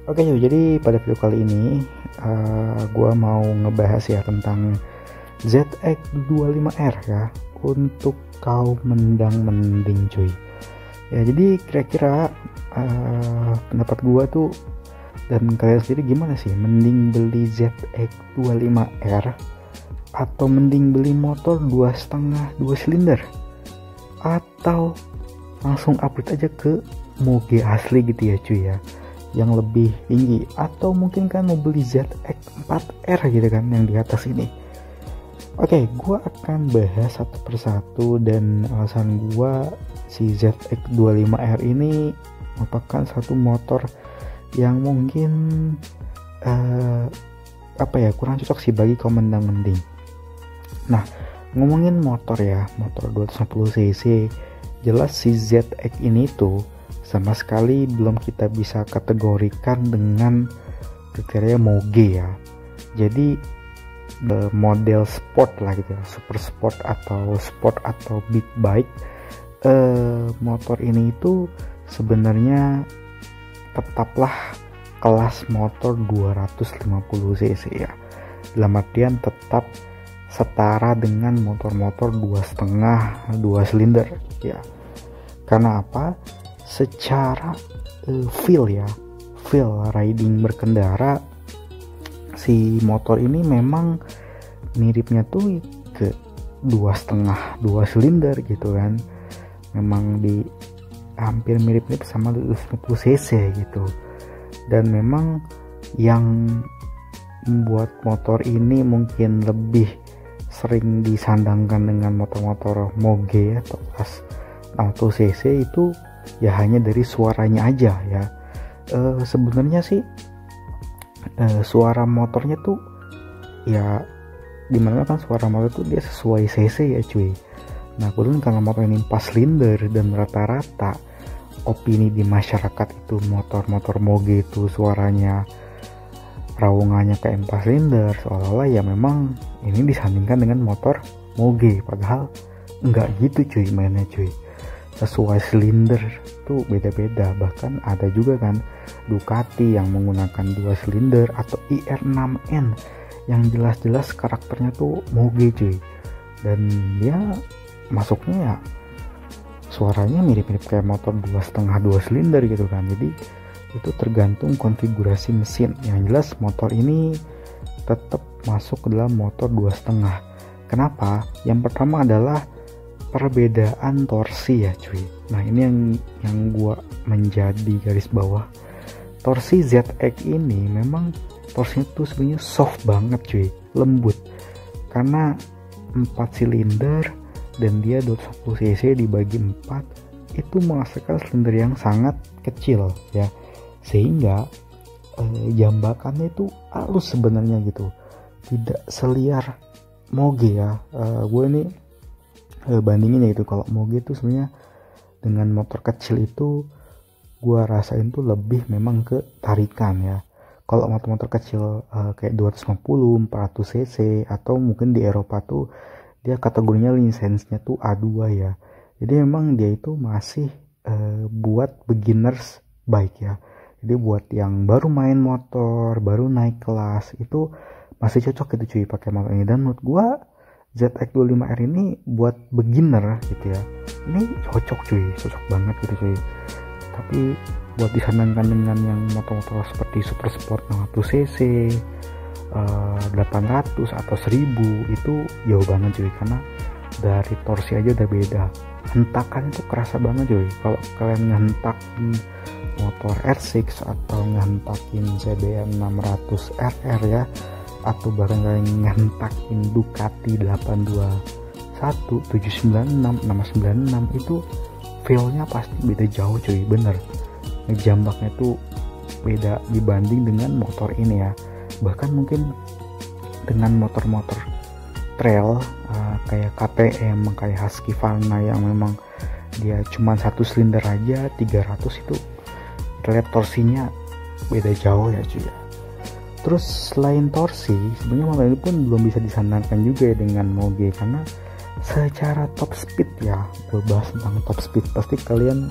Oke cuy, jadi pada video kali ini gua mau ngebahas ya tentang ZX25R ya, untuk kaum mendang-mending cuy. Ya jadi kira-kira pendapat gua tuh dan kalian sendiri gimana sih, mending beli ZX25R atau mending beli motor 2,5 2 silinder, atau langsung upgrade aja ke moge asli gitu ya cuy ya, yang lebih tinggi, atau mungkin kan mau beli ZX4R gitu kan yang di atas ini. Oke, gua akan bahas satu persatu, dan alasan gua si ZX25R ini merupakan satu motor yang mungkin kurang cocok sih bagi kaum mendang-mending. Nah, ngomongin motor ya, motor 250 cc, jelas si ZX ini tuh sama sekali belum kita bisa kategorikan dengan kriteria moge ya. Jadi model sport lah gitu ya, super sport atau sport atau big bike. Motor ini itu sebenarnya tetaplah kelas motor 250 cc ya, dalam artian tetap setara dengan motor-motor 2,5 2 silinder ya. Karena apa? Secara feel riding berkendara, si motor ini memang miripnya tuh ke 2,5 2 silinder gitu kan, memang di hampir mirip-mirip sama 250 cc gitu. Dan memang yang membuat motor ini mungkin lebih sering disandangkan dengan motor-motor moge atau kelas 60 cc itu ya hanya dari suaranya aja ya. Sebenarnya sih suara motornya tuh ya, dimana kan suara motor tuh dia sesuai cc ya cuy. Nah kemudian karena motor ini 4 silinder dan rata-rata opini di masyarakat itu motor-motor moge itu suaranya raungannya kayak 4 silinder, seolah-olah ya memang ini disandingkan dengan motor moge, padahal enggak gitu cuy mainnya cuy. Sesuai silinder tuh beda-beda, bahkan ada juga kan Ducati yang menggunakan 2 silinder atau IR6N yang jelas-jelas karakternya tuh moge cuy, dan dia masuknya ya suaranya mirip-mirip kayak motor 2,5 2 silinder gitu kan. Jadi itu tergantung konfigurasi mesin. Yang jelas motor ini tetap masuk ke dalam motor 2,5. Kenapa? Yang pertama adalah perbedaan torsi ya cuy. Nah ini yang gua menjadi garis bawah. Torsi ZX ini memang torsinya tuh sebenarnya soft banget cuy, lembut, karena 4 silinder dan dia 210 cc dibagi 4 itu menghasilkan silinder yang sangat kecil ya, sehingga jambakannya itu halus sebenarnya gitu, tidak seliar moge ya. Gue ini bandingin ya gitu, kalau moge itu sebenarnya dengan motor kecil itu gue rasain tuh lebih memang ke tarikan ya. Kalau motor-motor kecil kayak 250 400 cc atau mungkin di Eropa tuh dia kategorinya lisensinya tuh A2 ya. Jadi memang dia itu masih buat beginners bike ya. Jadi buat yang baru main motor, baru naik kelas, itu masih cocok gitu cuy pakai motor ini. Dan menurut gua ZX25R ini buat beginner gitu ya, ini cocok cuy, cocok banget gitu cuy. Tapi buat disandingkan dengan yang motor-motor seperti super sport 60 cc 800 atau 1000 itu jauh banget cuy, karena dari torsi aja udah beda. Hentakan itu kerasa banget cuy. Kalau kalian ngehentakin motor R6 atau ngehentakin CBR 600 RR ya, atau bahkan kalian ngehentakin Ducati 821 796 696, itu feelnya pasti beda jauh cuy, bener. Ngejambaknya tuh beda dibanding dengan motor ini ya. Bahkan mungkin dengan motor-motor trail kayak KTM, kayak Husqvarna yang memang dia cuma 1 silinder aja 300, itu terlihat torsinya beda jauh ya cuy ya. Terus selain torsi, sebenarnya motor ini pun belum bisa disandingkan juga ya dengan moge, karena secara top speed ya, gue bahas tentang top speed pasti kalian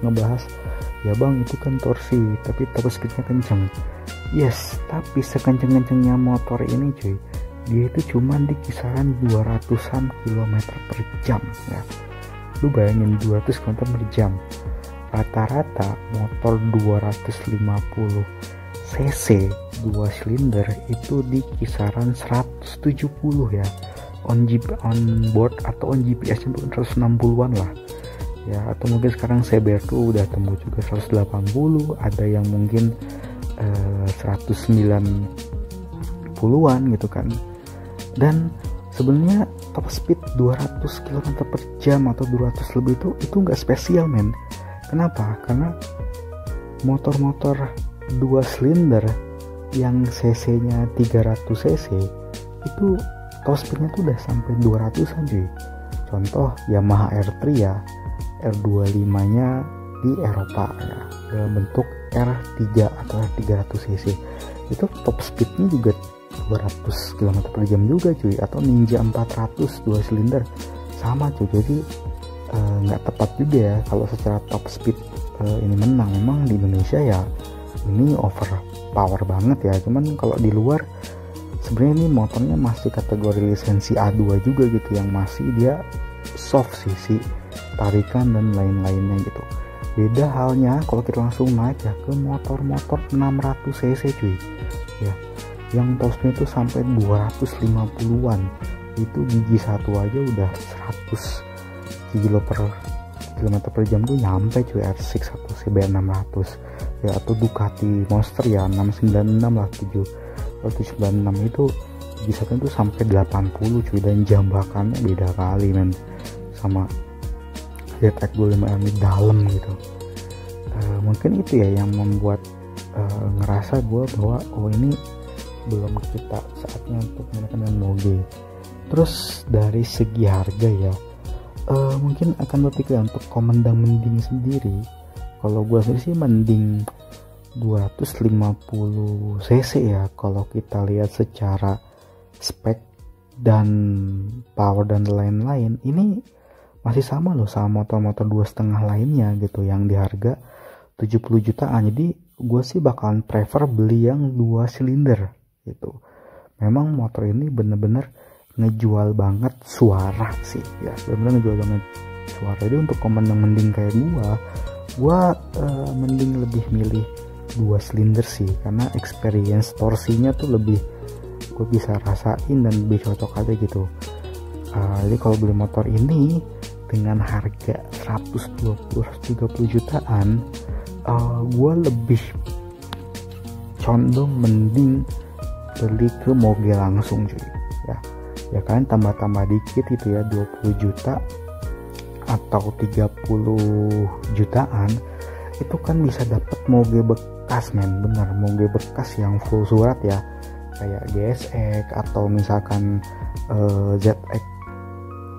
ngebahas Ya bang, itu kan torsi, tapi top speednya kenceng. Yes, tapi sekenceng-kencengnya motor ini cuy, dia itu cuma di kisaran 200-an km per jam ya. Lu bayangin 200 km per jam. Rata-rata motor 250 cc 2 silinder itu di kisaran 170 ya. On board atau on GPS itu 160-an lah. Ya, atau mungkin sekarang CBR tuh udah tembus juga 180, ada yang mungkin 190-an gitu kan. Dan sebenarnya top speed 200 km per jam atau 200 lebih itu nggak spesial men. Kenapa? Karena motor-motor 2 silinder yang cc-nya 300 cc itu top speednya tuh udah sampai 200-an cuy. Contoh Yamaha R3 ya, R25 nya di Eropa ya, dalam bentuk R3 atau R300 cc itu top speednya juga 200 km per jam juga cuy. Atau Ninja 400 2 silinder sama cuy. Jadi nggak tepat juga ya kalau secara top speed ini menang. Memang di Indonesia ya ini over power banget ya, cuman kalau di luar sebenarnya ini motornya masih kategori lisensi A2 juga gitu, yang masih dia soft sisi tarikan dan lain-lainnya gitu. Beda halnya kalau kita langsung naik ya ke motor-motor 600 cc cuy ya, yang tosnya itu sampai 250-an. Itu gigi satu aja udah 100 km per jam tuh nyampe cuy. R6 atau CBR 600 ya, atau Ducati Monster ya 696 lah, 796 itu gigi satu itu sampai 80 cuy. Dan jambakannya beda kali men sama ZX 25R di dalam gitu. Mungkin itu ya yang membuat ngerasa gue bahwa oh ini belum kita saatnya untuk menggunakan dengan moge. Terus dari segi harga ya, mungkin akan berpikir untuk Komendang mending sendiri. Kalau gue sendiri sih mending 250 cc ya, kalau kita lihat secara spek dan power dan lain-lain. Ini masih sama loh sama motor-motor 2,5 lainnya gitu yang di harga 70 jutaan. Jadi gue sih bakalan prefer beli yang 2 silinder gitu. Memang motor ini bener-bener ngejual banget suara sih ya, bener-bener ngejual banget suara. Jadi untuk Komendang mending kayak gue mending lebih milih 2 silinder sih, karena experience torsinya tuh lebih gue bisa rasain dan lebih cocok aja gitu. Jadi kalau beli motor ini dengan harga 120-130 jutaan, gue lebih condong mending beli ke moge langsung cuy ya kan, tambah-tambah dikit itu ya 20 juta atau 30 jutaan itu kan bisa dapat moge bekas men. Bener, moge bekas yang full surat ya, kayak GSX atau misalkan ZX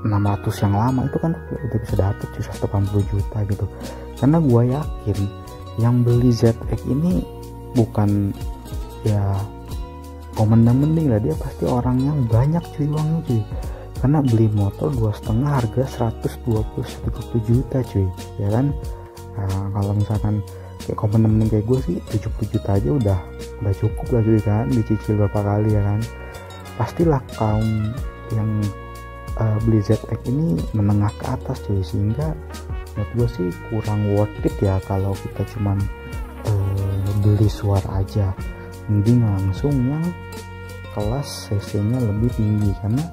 600 yang lama itu kan udah bisa dapet 180 juta gitu. Karena gue yakin yang beli ZX ini bukan ya Komendang mending lah, dia pasti orang yang banyak cuy uangnya cuy. Karena beli motor 2,5 harga 120-130 juta cuy ya kan. Kalau misalkan kayak Komendang mending kayak gue sih 70 juta aja udah cukup lah cuy kan, dicicil berapa kali ya kan. Pastilah kaum yang beli ZX ini menengah ke atas cuy, sehingga menurut gue sih kurang worth it ya kalau kita cuman beli suara aja. Mending langsung yang kelas cc nya lebih tinggi, karena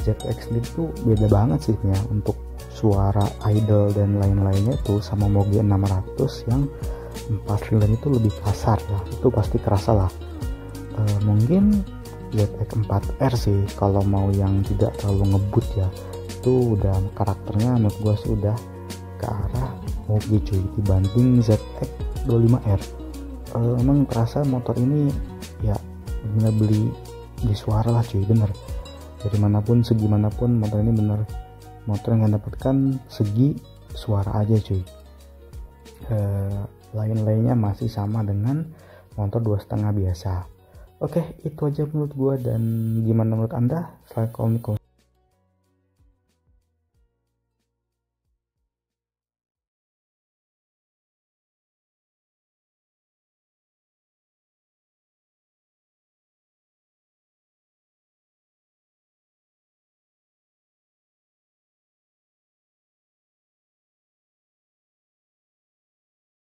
ZX itu beda banget sih ya untuk suara idle dan lain-lainnya tuh sama moge 600 yang 4 silinder itu lebih kasar ya, itu pasti kerasa lah. Mungkin ZX 4R sih kalau mau yang tidak terlalu ngebut ya, itu udah karakternya menurut gue sih udah ke arah moge cuy dibanding ZX 25R. Emang terasa motor ini ya bener beli di suara lah cuy, bener dari manapun segi manapun motor ini bener motor yang dapatkan segi suara aja cuy. Lain-lainnya masih sama dengan motor 2,5 biasa. Oke, itu aja menurut gua, dan gimana menurut anda? Silahkan komen.